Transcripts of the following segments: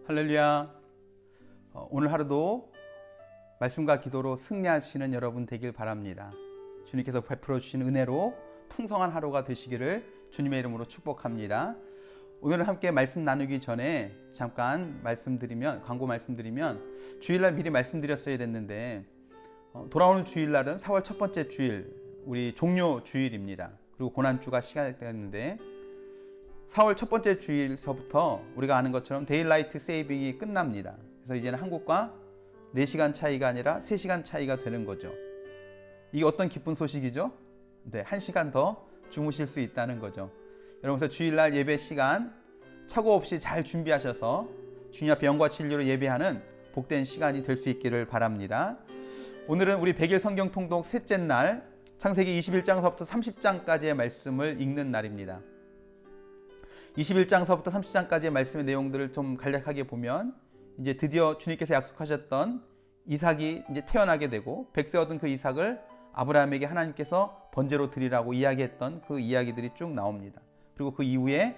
할렐루야. 오늘 하루도 말씀과 기도로 승리하시는 여러분 되길 바랍니다. 주님께서 베풀어 주신 은혜로 풍성한 하루가 되시기를 주님의 이름으로 축복합니다. 오늘 함께 말씀 나누기 전에 잠깐 광고 말씀드리면 주일날 미리 말씀드렸어야 됐는데 돌아오는 주일날은 4월 첫 번째 주일, 우리 종료 주일입니다. 그리고 고난주가 시작됐는데 4월 첫 번째 주일서부터 우리가 아는 것처럼 데일라이트 세이빙이 끝납니다. 그래서 이제는 한국과 4시간 차이가 아니라 3시간 차이가 되는 거죠. 이게 어떤 기쁜 소식이죠? 네, 1시간 더 주무실 수 있다는 거죠. 여러분, 그래서 주일날 예배 시간 착오 없이 잘 준비하셔서 주님 앞에 영과 진리로 예배하는 복된 시간이 될 수 있기를 바랍니다. 오늘은 우리 100일 성경 통독 셋째 날, 창세기 21장서부터 30장까지의 말씀을 읽는 날입니다. 21장서부터 30장까지의 말씀의 내용들을 좀 간략하게 보면 이제 드디어 주님께서 약속하셨던 이삭이 이제 태어나게 되고 100세 얻은 그 이삭을 아브라함에게 하나님께서 번제로 드리라고 이야기했던 그 이야기들이 쭉 나옵니다. 그리고 그 이후에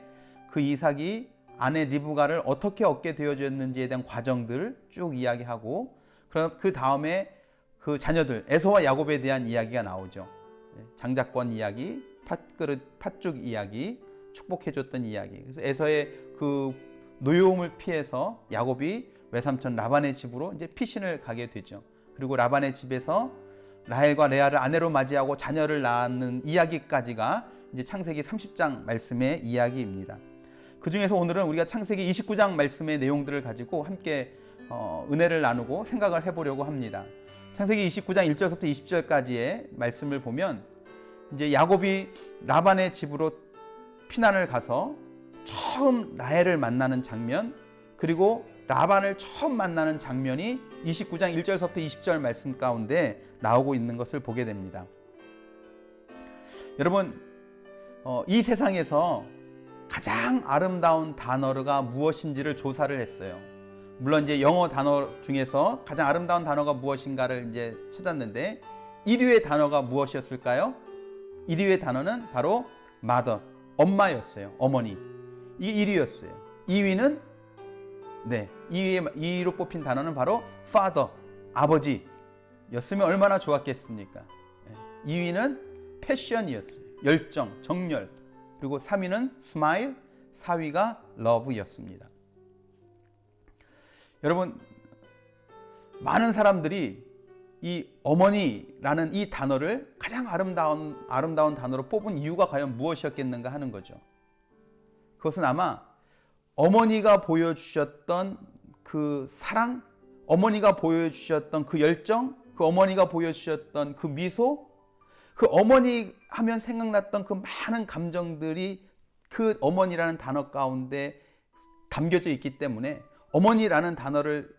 그 이삭이 아내 리브가를 어떻게 얻게 되어졌는지에 대한 과정들을 쭉 이야기하고, 그럼 그 다음에 그 자녀들 에서와 야곱에 대한 이야기가 나오죠. 장자권 이야기, 팥죽 이야기, 축복해줬던 이야기. 그래서 에서의 그 노여움을 피해서 야곱이 외삼촌 라반의 집으로 이제 피신을 가게 되죠. 그리고 라반의 집에서 라헬과 레아를 아내로 맞이하고 자녀를 낳는 이야기까지가 이제 창세기 30장 말씀의 이야기입니다. 그 중에서 오늘은 우리가 창세기 29장 말씀의 내용들을 가지고 함께 은혜를 나누고 생각을 해보려고 합니다. 창세기 29장 1절부터 20절까지의 말씀을 보면 이제 야곱이 라반의 집으로 피난을 가서 처음 라헬을 만나는 장면, 그리고 라반을 처음 만나는 장면이 29장 1절부터 20절 말씀 가운데 나오고 있는 것을 보게 됩니다. 여러분, 이 세상에서 가장 아름다운 단어가 무엇인지를 조사를 했어요. 물론 이제 영어 단어 중에서 가장 아름다운 단어가 무엇인가를 이제 찾았는데 1위의 단어가 무엇이었을까요? 1위의 단어는 바로 mother, 엄마였어요. 어머니. 이게 1위였어요. 2위는 2위로 뽑힌 단어는 바로 father, 아버지였으면 얼마나 좋았겠습니까? 2위는 passion이었어요. 열정, 정열. 그리고 3위는 smile, 4위가 love였습니다. 여러분, 많은 사람들이 이 어머니라는 이 단어를 가장 아름다운 단어로 뽑은 이유가 과연 무엇이었겠는가 하는 거죠. 그것은 아마 어머니가 보여주셨던 그 사랑, 어머니가 보여주셨던 그 열정, 그 어머니가 보여주셨던 그 미소, 그 어머니 하면 생각났던 그 많은 감정들이 그 어머니라는 단어 가운데 담겨져 있기 때문에 어머니라는 단어를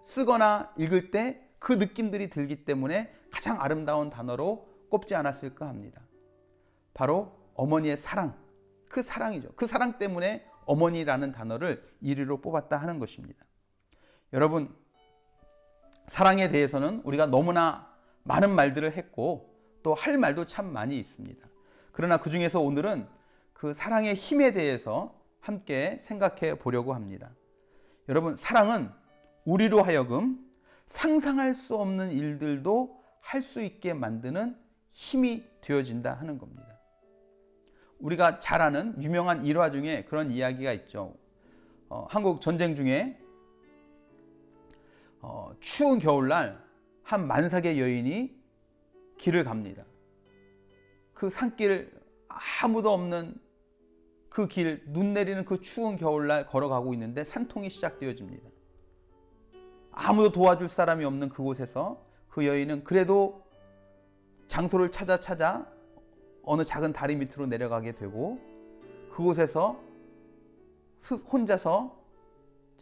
쓰거나 읽을 때 그 느낌들이 들기 때문에 가장 아름다운 단어로 꼽지 않았을까 합니다. 바로 어머니의 사랑, 그 사랑이죠. 그 사랑 때문에 어머니라는 단어를 1위로 뽑았다 하는 것입니다. 여러분, 사랑에 대해서는 우리가 너무나 많은 말들을 했고 또 할 말도 참 많이 있습니다. 그러나 그 중에서 오늘은 그 사랑의 힘에 대해서 함께 생각해 보려고 합니다. 여러분, 사랑은 우리로 하여금 상상할 수 없는 일들도 할 수 있게 만드는 힘이 되어진다 하는 겁니다. 우리가 잘 아는 유명한 일화 중에 그런 이야기가 있죠. 한국 전쟁 중에 추운 겨울날 한 만삭의 여인이 길을 갑니다. 그 산길, 아무도 없는 그 길, 눈 내리는 그 추운 겨울날 걸어가고 있는데 산통이 시작되어집니다. 아무도 도와줄 사람이 없는 그곳에서 그 여인은 그래도 장소를 찾아 어느 작은 다리 밑으로 내려가게 되고 그곳에서 혼자서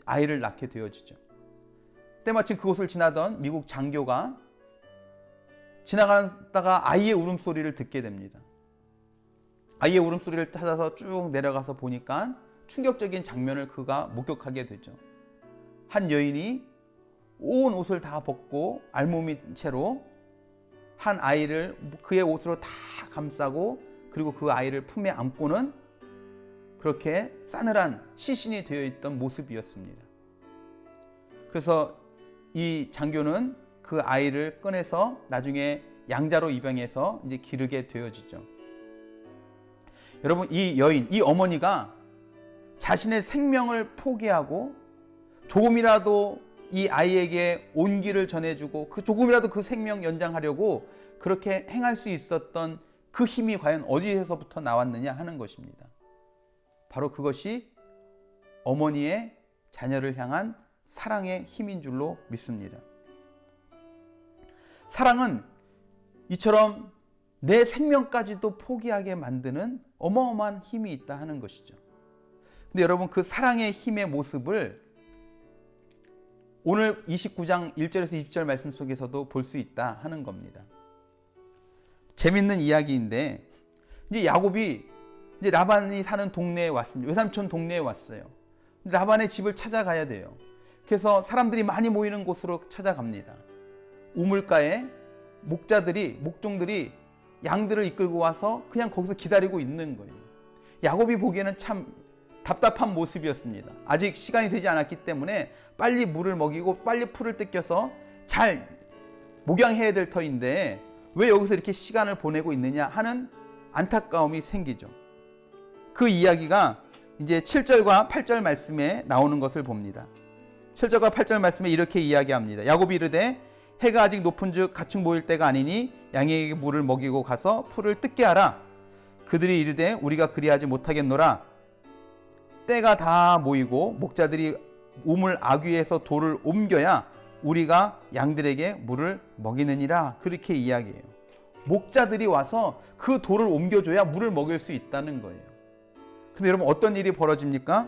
아이를 낳게 되어지죠. 때마침 그곳을 지나던 미국 장교가 지나가다가 아이의 울음소리를 듣게 됩니다. 아이의 울음소리를 찾아서 쭉 내려가서 보니까 충격적인 장면을 그가 목격하게 되죠. 한 여인이 온 옷을 다 벗고 알몸인 채로 한 아이를 그의 옷으로 다 감싸고 그리고 그 아이를 품에 안고는 그렇게 싸늘한 시신이 되어 있던 모습이었습니다. 그래서 이 장교는 그 아이를 꺼내서 나중에 양자로 입양해서 이제 기르게 되어지죠. 여러분, 이 여인, 이 어머니가 자신의 생명을 포기하고 조금이라도 이 아이에게 온기를 전해주고 조금이라도 그 생명 연장하려고 그렇게 행할 수 있었던 그 힘이 과연 어디에서부터 나왔느냐 하는 것입니다. 바로 그것이 어머니의 자녀를 향한 사랑의 힘인 줄로 믿습니다. 사랑은 이처럼 내 생명까지도 포기하게 만드는 어마어마한 힘이 있다 하는 것이죠. 근데 여러분, 그 사랑의 힘의 모습을 오늘 29장 1절에서 20절 말씀 속에서도 볼 수 있다 하는 겁니다. 재밌는 이야기인데, 이제 야곱이 이제 라반이 사는 동네에 왔습니다. 외삼촌 동네에 왔어요. 라반의 집을 찾아가야 돼요. 그래서 사람들이 많이 모이는 곳으로 찾아갑니다. 우물가에 목종들이 양들을 이끌고 와서 그냥 거기서 기다리고 있는 거예요. 야곱이 보기에는 참 답답한 모습이었습니다. 아직 시간이 되지 않았기 때문에 빨리 물을 먹이고 빨리 풀을 뜯겨서 잘 목양해야 될 터인데 왜 여기서 이렇게 시간을 보내고 있느냐 하는 안타까움이 생기죠. 그 이야기가 이제 7절과 8절 말씀에 나오는 것을 봅니다. 7절과 8절 말씀에 이렇게 이야기합니다. 야곱이 이르되 해가 아직 높은즉 가축 모일 때가 아니니 양에게 물을 먹이고 가서 풀을 뜯게 하라. 그들이 이르되 우리가 그리하지 못하겠노라. 때가 다 모이고 목자들이 우물 아귀에서 돌을 옮겨야 우리가 양들에게 물을 먹이느니라. 그렇게 이야기해요. 목자들이 와서 그 돌을 옮겨줘야 물을 먹일 수 있다는 거예요. 근데 여러분, 어떤 일이 벌어집니까?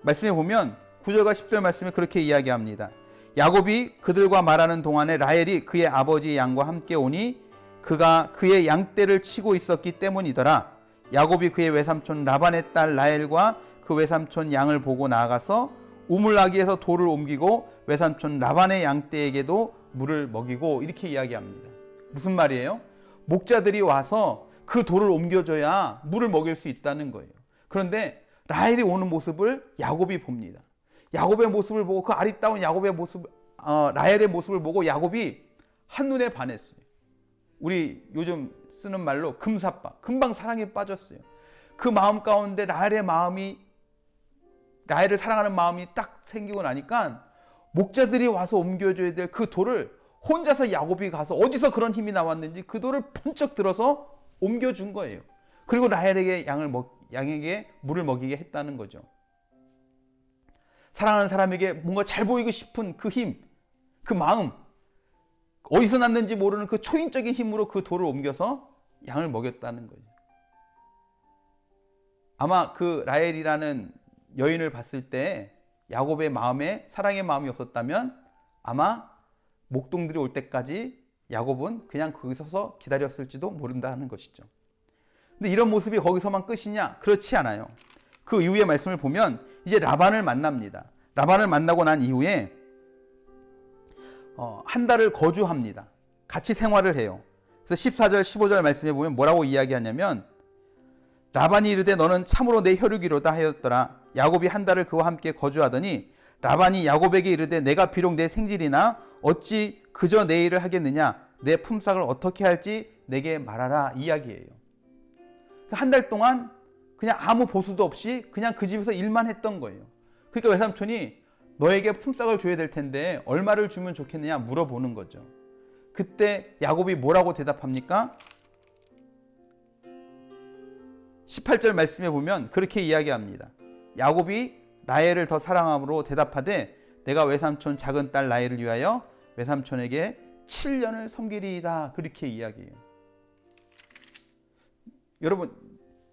말씀에 보면 9절과 10절 말씀에 그렇게 이야기합니다. 야곱이 그들과 말하는 동안에 라헬이 그의 아버지 양과 함께 오니 그가 그의 양떼를 치고 있었기 때문이더라. 야곱이 그의 외삼촌 라반의 딸 라헬과 그 외삼촌 양을 보고 나아가서 우물아기에서 돌을 옮기고 외삼촌 라반의 양떼에게도 물을 먹이고, 이렇게 이야기합니다. 무슨 말이에요? 목자들이 와서 그 돌을 옮겨줘야 물을 먹일 수 있다는 거예요. 그런데 라헬이 오는 모습을 야곱이 봅니다. 야곱의 모습을 보고, 그 아리따운 야곱의 모습, 라헬의 모습을 보고 야곱이 한눈에 반했어요. 우리 요즘 쓰는 말로 금사빠, 금방 사랑에 빠졌어요. 그 마음 가운데 라헬을 사랑하는 마음이 딱 생기고 나니까 목자들이 와서 옮겨줘야 될 그 돌을 혼자서 야곱이 가서 어디서 그런 힘이 나왔는지 그 돌을 번쩍 들어서 옮겨준 거예요. 그리고 라헬에게 양에게 물을 먹이게 했다는 거죠. 사랑하는 사람에게 뭔가 잘 보이고 싶은 그 힘, 그 마음, 어디서 났는지 모르는 그 초인적인 힘으로 그 돌을 옮겨서 양을 먹였다는 거죠. 아마 그 라헬이라는 여인을 봤을 때 야곱의 마음에 사랑의 마음이 없었다면 아마 목동들이 올 때까지 야곱은 그냥 거기 서서 기다렸을지도 모른다는 것이죠. 근데 이런 모습이 거기서만 끝이냐? 그렇지 않아요. 그 이후의 말씀을 보면 이제 라반을 만납니다. 라반을 만나고 난 이후에 한 달을 거주합니다. 같이 생활을 해요. 그래서 14절 15절 말씀에 보면 뭐라고 이야기하냐면, 라반이 이르되 너는 참으로 내 혈육이로다 하였더라. 야곱이 한 달을 그와 함께 거주하더니 라반이 야곱에게 이르되 내가 비록 내 생질이나 어찌 그저 내 일을 하겠느냐? 내 품삯을 어떻게 할지 내게 말하라. 이야기예요. 한 달 동안 그냥 아무 보수도 없이 그냥 그 집에서 일만 했던 거예요. 그러니까 외삼촌이 너에게 품삯을 줘야 될 텐데 얼마를 주면 좋겠느냐 물어보는 거죠. 그때 야곱이 뭐라고 대답합니까? 18절 말씀에 보면 그렇게 이야기합니다. 야곱이 라헬을 더 사랑함으로 대답하되 내가 외삼촌 작은 딸 라헬을 위하여 외삼촌에게 7년을 섬기리이다. 그렇게 이야기해요. 여러분,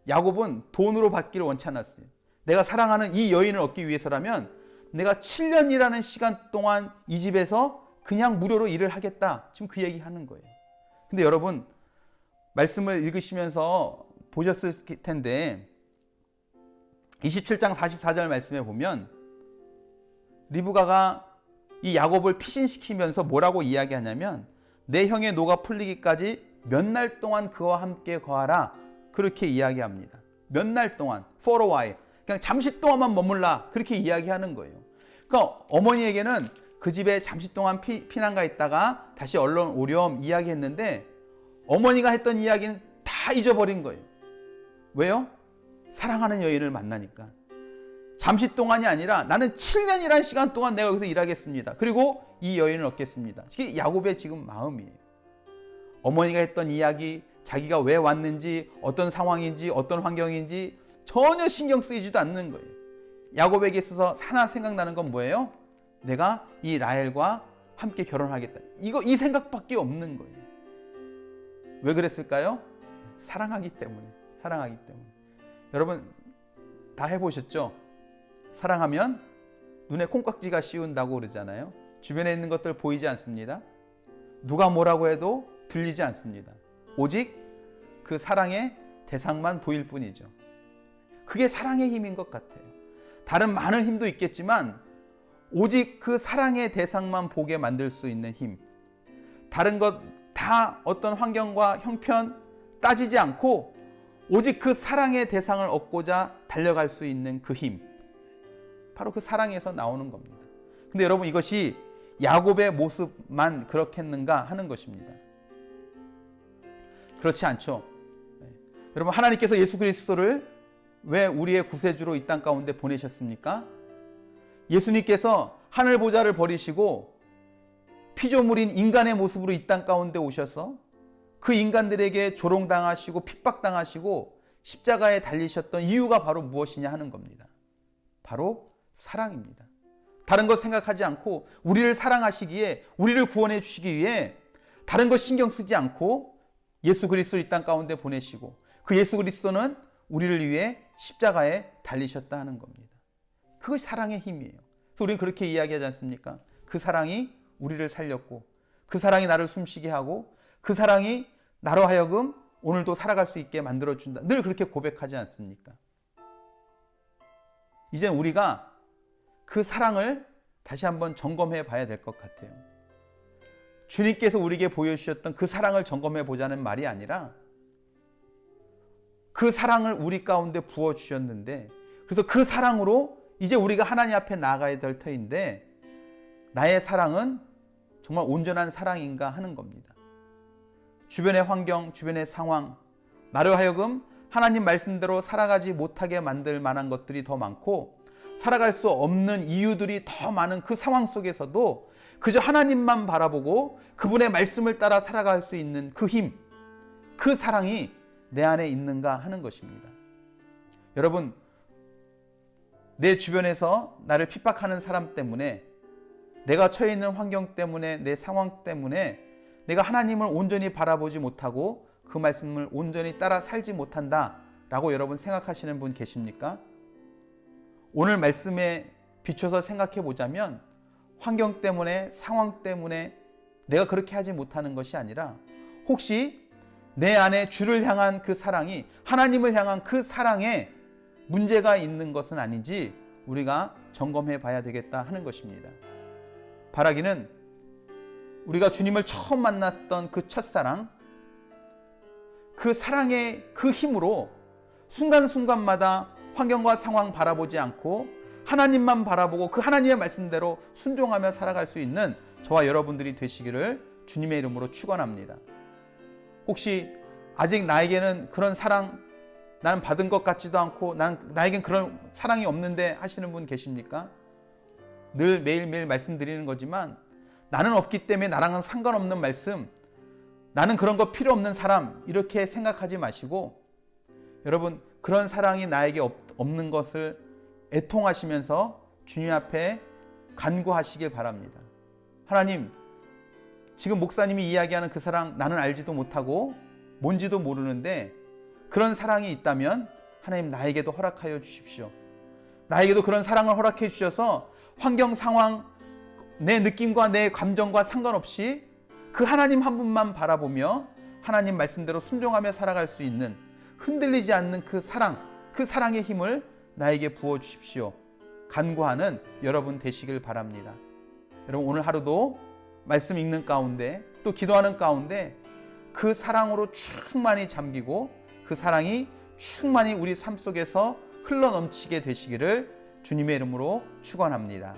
야곱은 돈으로 받기를 원치 않았어요. 내가 사랑하는 이 여인을 얻기 위해서라면 내가 7년이라는 시간 동안 이 집에서 그냥 무료로 일을 하겠다. 지금 그 얘기하는 거예요. 근데 여러분, 말씀을 읽으시면서 보셨을 텐데 27장 44절 말씀에 보면 리브가가 이 야곱을 피신시키면서 뭐라고 이야기하냐면 내 형의 노가 풀리기까지 몇 날 동안 그와 함께 거하라. 그렇게 이야기합니다. 몇 날 동안, for a while. 그냥 잠시 동안만 머물라. 그렇게 이야기하는 거예요. 그러니까 어머니에게는 그 집에 잠시 동안 피난가 있다가 다시 얼른 오렴 이야기했는데 어머니가 했던 이야기는 다 잊어버린 거예요. 왜요? 사랑하는 여인을 만나니까. 잠시 동안이 아니라 나는 7년이라는 시간 동안 내가 여기서 일하겠습니다. 그리고 이 여인을 얻겠습니다. 이게 야곱의 지금 마음이에요. 어머니가 했던 이야기, 자기가 왜 왔는지, 어떤 상황인지, 어떤 환경인지 전혀 신경 쓰이지도 않는 거예요. 야곱에게 있어서 하나 생각나는 건 뭐예요? 내가 이 라헬과 함께 결혼하겠다. 이 생각밖에 없는 거예요. 왜 그랬을까요? 사랑하기 때문에. 사랑하기 때문에. 여러분 다 해보셨죠? 사랑하면 눈에 콩깍지가 씌운다고 그러잖아요. 주변에 있는 것들 보이지 않습니다. 누가 뭐라고 해도 들리지 않습니다. 오직 그 사랑의 대상만 보일 뿐이죠. 그게 사랑의 힘인 것 같아요. 다른 많은 힘도 있겠지만 오직 그 사랑의 대상만 보게 만들 수 있는 힘. 다른 것 다 어떤 환경과 형편 따지지 않고 오직 그 사랑의 대상을 얻고자 달려갈 수 있는 그 힘. 바로 그 사랑에서 나오는 겁니다. 근데 여러분 이것이 야곱의 모습만 그렇겠는가 하는 것입니다. 그렇지 않죠. 여러분 하나님께서 예수 그리스도를 왜 우리의 구세주로 이 땅 가운데 보내셨습니까? 예수님께서 하늘 보좌를 버리시고 피조물인 인간의 모습으로 이 땅 가운데 오셔서 그 인간들에게 조롱당하시고 핍박당하시고 십자가에 달리셨던 이유가 바로 무엇이냐 하는 겁니다. 바로 사랑입니다. 다른 것 생각하지 않고 우리를 사랑하시기에 우리를 구원해 주시기 위해 다른 것 신경 쓰지 않고 예수 그리스도를 이 땅 가운데 보내시고 그 예수 그리스도는 우리를 위해 십자가에 달리셨다 하는 겁니다. 그것이 사랑의 힘이에요. 그래서 우리는 그렇게 이야기하지 않습니까? 그 사랑이 우리를 살렸고 그 사랑이 나를 숨쉬게 하고 그 사랑이 나로 하여금 오늘도 살아갈 수 있게 만들어준다. 늘 그렇게 고백하지 않습니까? 이제 우리가 그 사랑을 다시 한번 점검해 봐야 될 것 같아요. 주님께서 우리에게 보여주셨던 그 사랑을 점검해 보자는 말이 아니라 그 사랑을 우리 가운데 부어주셨는데 그래서 그 사랑으로 이제 우리가 하나님 앞에 나아가야 될 터인데 나의 사랑은 정말 온전한 사랑인가 하는 겁니다. 주변의 환경, 주변의 상황, 나를 하여금 하나님 말씀대로 살아가지 못하게 만들 만한 것들이 더 많고 살아갈 수 없는 이유들이 더 많은 그 상황 속에서도 그저 하나님만 바라보고 그분의 말씀을 따라 살아갈 수 있는 그 힘, 그 사랑이 내 안에 있는가 하는 것입니다. 여러분, 내 주변에서 나를 핍박하는 사람 때문에 내가 처해 있는 환경 때문에 내 상황 때문에 내가 하나님을 온전히 바라보지 못하고 그 말씀을 온전히 따라 살지 못한다 라고 여러분 생각하시는 분 계십니까? 오늘 말씀에 비춰서 생각해 보자면 환경 때문에 상황 때문에 내가 그렇게 하지 못하는 것이 아니라 혹시 내 안에 주를 향한 그 사랑이 하나님을 향한 그 사랑에 문제가 있는 것은 아닌지 우리가 점검해 봐야 되겠다 하는 것입니다. 바라기는 우리가 주님을 처음 만났던 그 첫사랑, 그 사랑의 그 힘으로 순간순간마다 환경과 상황 바라보지 않고 하나님만 바라보고 그 하나님의 말씀대로 순종하며 살아갈 수 있는 저와 여러분들이 되시기를 주님의 이름으로 축원합니다. 혹시 아직 나에게는 그런 사랑 나는 받은 것 같지도 않고 나에겐 그런 사랑이 없는데 하시는 분 계십니까? 늘 매일매일 말씀드리는 거지만 나는 없기 때문에 나랑은 상관없는 말씀, 나는 그런 거 필요 없는 사람 이렇게 생각하지 마시고 여러분 그런 사랑이 나에게 없는 것을 애통하시면서 주님 앞에 간구하시길 바랍니다. 하나님, 지금 목사님이 이야기하는 그 사랑 나는 알지도 못하고 뭔지도 모르는데 그런 사랑이 있다면 하나님 나에게도 허락하여 주십시오. 나에게도 그런 사랑을 허락해 주셔서 환경 상황 내 느낌과 내 감정과 상관없이 그 하나님 한 분만 바라보며 하나님 말씀대로 순종하며 살아갈 수 있는 흔들리지 않는 그 사랑, 그 사랑의 힘을 나에게 부어주십시오. 간구하는 여러분 되시길 바랍니다. 여러분 오늘 하루도 말씀 읽는 가운데 또 기도하는 가운데 그 사랑으로 충만히 잠기고 그 사랑이 충만히 우리 삶 속에서 흘러넘치게 되시기를 주님의 이름으로 축원합니다.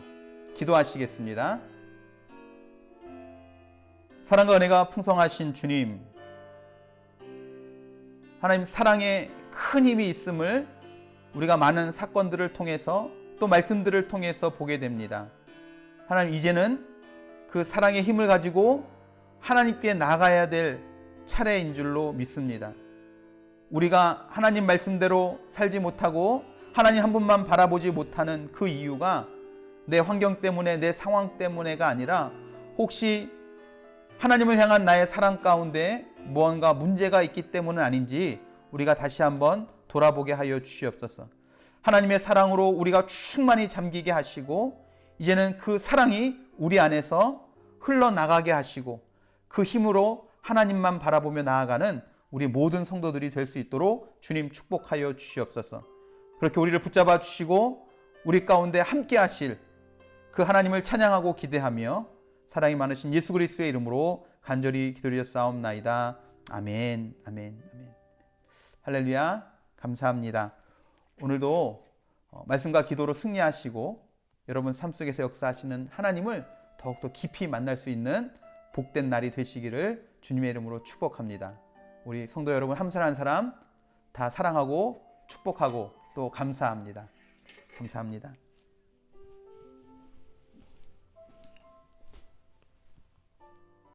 기도하시겠습니다. 사랑과 은혜가 풍성하신 주님, 하나님 사랑에 큰 힘이 있음을 우리가 많은 사건들을 통해서 또 말씀들을 통해서 보게 됩니다. 하나님, 이제는 그 사랑의 힘을 가지고 하나님께 나가야 될 차례인 줄로 믿습니다. 우리가 하나님 말씀대로 살지 못하고 하나님 한 분만 바라보지 못하는 그 이유가 내 환경 때문에, 내 상황 때문에가 아니라 혹시 하나님을 향한 나의 사랑 가운데 무언가 문제가 있기 때문은 아닌지 우리가 다시 한번 돌아보게 하여 주시옵소서. 하나님의 사랑으로 우리가 충만히 잠기게 하시고 이제는 그 사랑이 우리 안에서 흘러나가게 하시고 그 힘으로 하나님만 바라보며 나아가는 우리 모든 성도들이 될 수 있도록 주님 축복하여 주시옵소서. 그렇게 우리를 붙잡아 주시고 우리 가운데 함께 하실 그 하나님을 찬양하고 기대하며 사랑이 많으신 예수 그리스도의 이름으로 간절히 기도드렸사옵나이다. 아멘, 아멘, 아멘. 할렐루야, 감사합니다. 오늘도 말씀과 기도로 승리하시고 여러분 삶 속에서 역사하시는 하나님을 더욱더 깊이 만날 수 있는 복된 날이 되시기를 주님의 이름으로 축복합니다. 우리 성도 여러분 한 사람 한 사람 다 사랑하고 축복하고 또 감사합니다. 감사합니다.